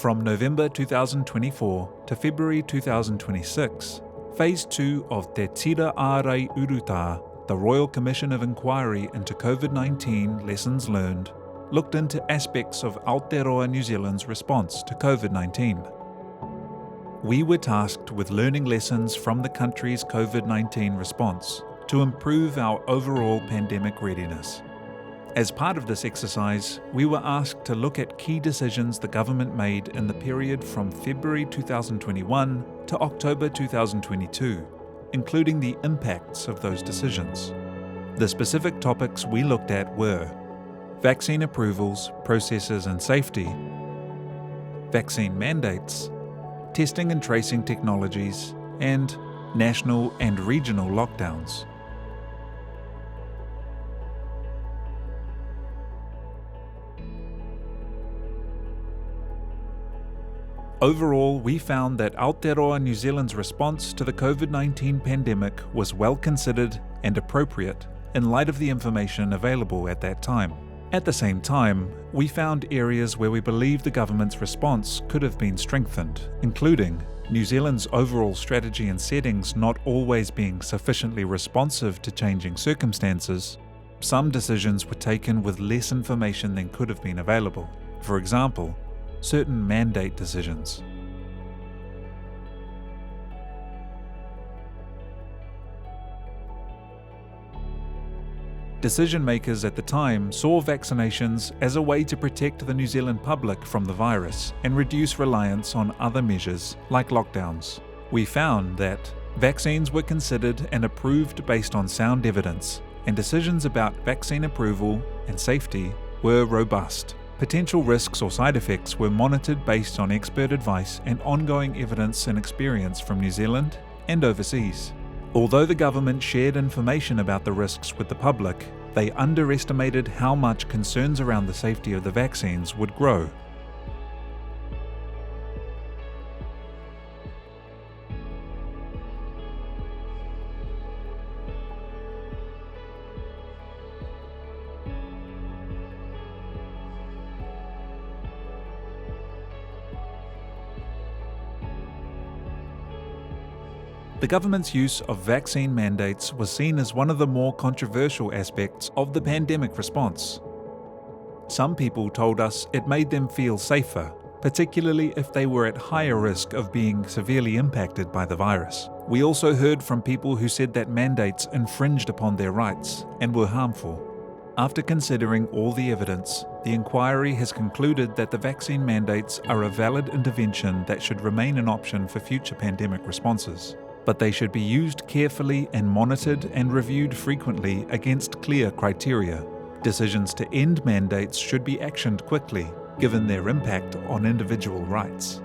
From November 2024 to February 2026, Phase 2 of Te Tira Ārai Urutā, the Royal Commission of Inquiry into COVID-19 Lessons Learned, looked into aspects of Aotearoa New Zealand's response to COVID-19. We were tasked with learning lessons from the country's COVID-19 response to improve our overall pandemic readiness. As part of this exercise, we were asked to look at key decisions the government made in the period from February 2021 to October 2022, including the impacts of those decisions. The specific topics we looked at were vaccine approvals, processes and safety, vaccine mandates, testing and tracing technologies, and national and regional lockdowns. Overall, we found that Aotearoa New Zealand's response to the COVID-19 pandemic was well considered and appropriate in light of the information available at that time. At the same time, we found areas where we believe the government's response could have been strengthened, including New Zealand's overall strategy and settings not always being sufficiently responsive to changing circumstances. Some decisions were taken with less information than could have been available. For example, certain mandate decisions. Decision makers at the time saw vaccinations as a way to protect the New Zealand public from the virus and reduce reliance on other measures like lockdowns. We found that vaccines were considered and approved based on sound evidence, and decisions about vaccine approval and safety were robust. Potential risks or side effects were monitored based on expert advice and ongoing evidence and experience from New Zealand and overseas. Although the government shared information about the risks with the public, they underestimated how much concerns around the safety of the vaccines would grow. The government's use of vaccine mandates was seen as one of the more controversial aspects of the pandemic response. Some people told us it made them feel safer, particularly if they were at higher risk of being severely impacted by the virus. We also heard from people who said that mandates infringed upon their rights and were harmful. After considering all the evidence, the inquiry has concluded that the vaccine mandates are a valid intervention that should remain an option for future pandemic responses. But they should be used carefully and monitored and reviewed frequently against clear criteria. Decisions to end mandates should be actioned quickly, given their impact on individual rights.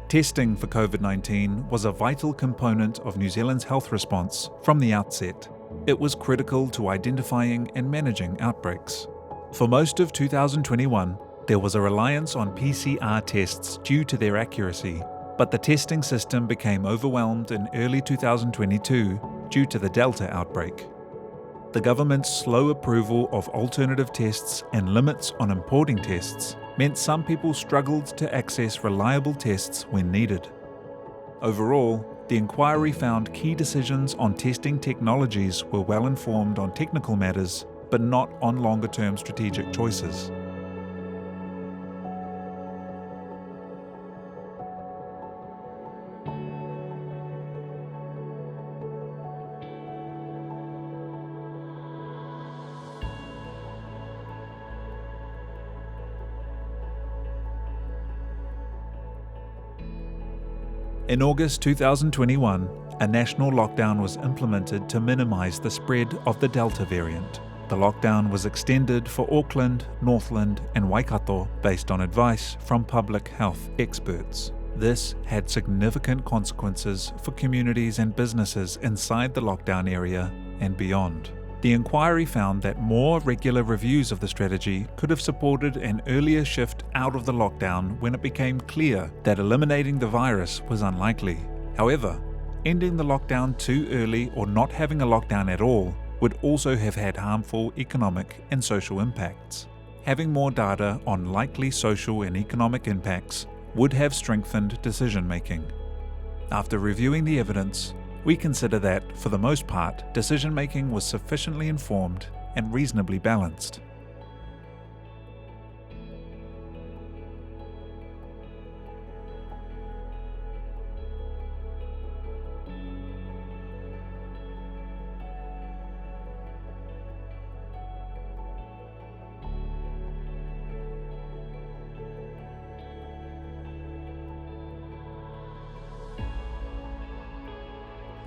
Testing for COVID-19 was a vital component of New Zealand's health response from the outset. It was critical to identifying and managing outbreaks. For most of 2021, there was a reliance on PCR tests due to their accuracy, but the testing system became overwhelmed in early 2022 due to the Delta outbreak. The government's slow approval of alternative tests and limits on importing tests meant some people struggled to access reliable tests when needed. Overall, the inquiry found key decisions on testing technologies were well informed on technical matters, but not on longer-term strategic choices. In August 2021, a national lockdown was implemented to minimise the spread of the Delta variant. The lockdown was extended for Auckland, Northland and Waikato based on advice from public health experts. This had significant consequences for communities and businesses inside the lockdown area and beyond. The inquiry found that more regular reviews of the strategy could have supported an earlier shift out of the lockdown when it became clear that eliminating the virus was unlikely. However, ending the lockdown too early or not having a lockdown at all would also have had harmful economic and social impacts. Having more data on likely social and economic impacts would have strengthened decision-making. After reviewing the evidence, we consider that, for the most part, decision-making was sufficiently informed and reasonably balanced.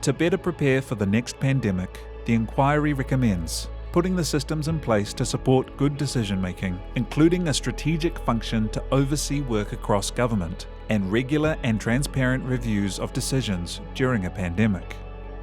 To better prepare for the next pandemic, the inquiry recommends putting the systems in place to support good decision-making, including a strategic function to oversee work across government and regular and transparent reviews of decisions during a pandemic.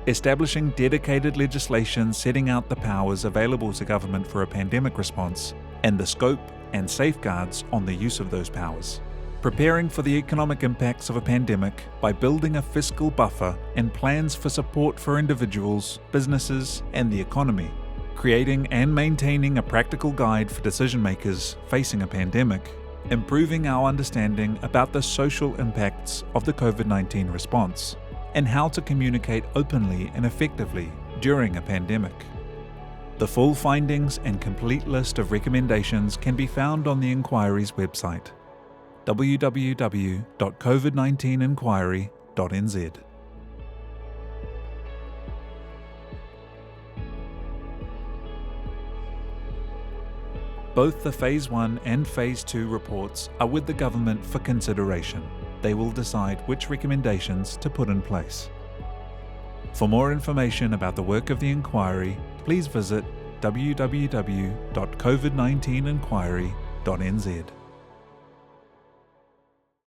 Establishing dedicated legislation setting out the powers available to government for a pandemic response and the scope and safeguards on the use of those powers. Preparing for the economic impacts of a pandemic by building a fiscal buffer and plans for support for individuals, businesses, and the economy. Creating and maintaining a practical guide for decision makers facing a pandemic. Improving our understanding about the social impacts of the COVID-19 response and how to communicate openly and effectively during a pandemic. The full findings and complete list of recommendations can be found on the inquiry's website, www.covid19inquiry.nz. Both the Phase 1 and Phase 2 reports are with the government for consideration. They will decide which recommendations to put in place. For more information about the work of the inquiry, please visit www.covid19inquiry.nz.